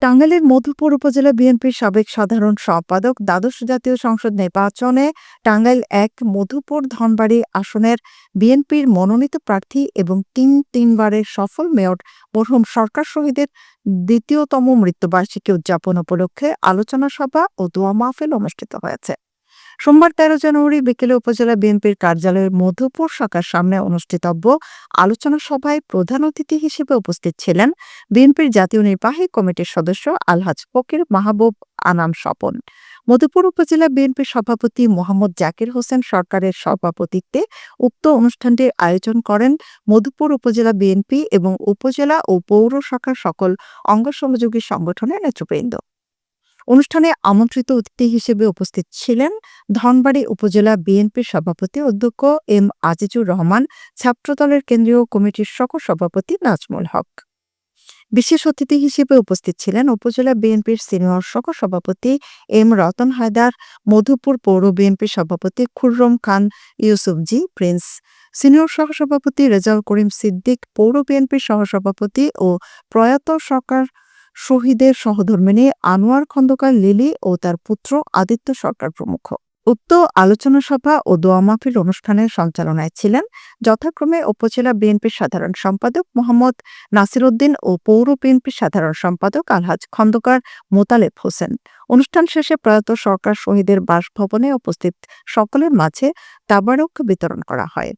টাঙ্গাইলের মধুপুর উপজেলা বিএনপির সাবেক সাধারণ সম্পাদক দ্বাদশ জাতীয় সংসদ নির্বাচনে টাঙ্গাইল ১ মধুপুর ধনবাড়ী আসনের বিএনপির মনোনীত প্রার্থী এবং তিনবারের সফল মেয়র মরহুম সরকার শহীদের দ্বিতীয়তম মৃত্যুবার্ষিকী উদযাপন উপলক্ষে আলোচনা সভা ও দোয়া মাহফিল অনুষ্ঠিত হয়েছে। সোমবার ১৩ জানুয়ারি বিকেলে উপজেলা বিএনপির কার্যালয়ের মধুপুর শাখার সামনে অনুষ্ঠিতব্য আলোচনা সভায় প্রধান অতিথি হিসেবে উপস্থিত ছিলেন বিএনপির জাতীয় নির্বাহী কমিটির সদস্য আলহাজ ফকির মাহবুব আনাম স্বপন। মধুপুর উপজেলা বিএনপির সভাপতি মোহাম্মদ জাকির হোসেন সরকারের সভাপতিত্বে উক্ত অনুষ্ঠানটির আয়োজন করেন মধুপুর উপজেলা বিএনপি এবং উপজেলা ও পৌর শাখার সকল অঙ্গ সহযোগী সংগঠনের নেতৃবৃন্দ। অনুষ্ঠানে আমন্ত্রিত অতিথি হিসেবে উপস্থিত ছিলেন ধনবাড়ী উপজেলা বিএনপির সভাপতি অধ্যক্ষ এম আজিজুর রহমান, ছাত্রদলের কেন্দ্রীয় কমিটির সভাপতি নাজমুল হক। বিশেষ অতিথি হিসেবে উপস্থিত ছিলেন উপজেলা বিএনপির সিনিয়র সভাপতি এম রতন হায়দার, মধুপুর পৌর বিএনপির সভাপতি খুররম খান ইউসুফজি প্রিন্স, সিনিয়র সহসভাপতি রেজাউল করিম সিদ্দিক, পৌর বিএনপির সহসভাপতি ও প্রয়াত সরকার শহীদের সহধর্মিণী আনোয়ার খন্দকার লিলি ও তার পুত্র আদিত্য সরকার প্রমুখ। উক্ত আলোচনা সভা ও দোয়া মাহফিল অনুষ্ঠানের সঞ্চালনায় ছিলেন যথাক্রমে উপজেলা বিএনপির সাধারণ সম্পাদক মোহাম্মদ নাসির উদ্দিন ও পৌর বিএনপির সাধারণ সম্পাদক আলহাজ খন্দকার মোতালেব হোসেন। অনুষ্ঠান শেষে প্রয়াত সরকার শহীদের বাসভবনে উপস্থিত সকলের মাঝে তাবারক বিতরণ করা হয়।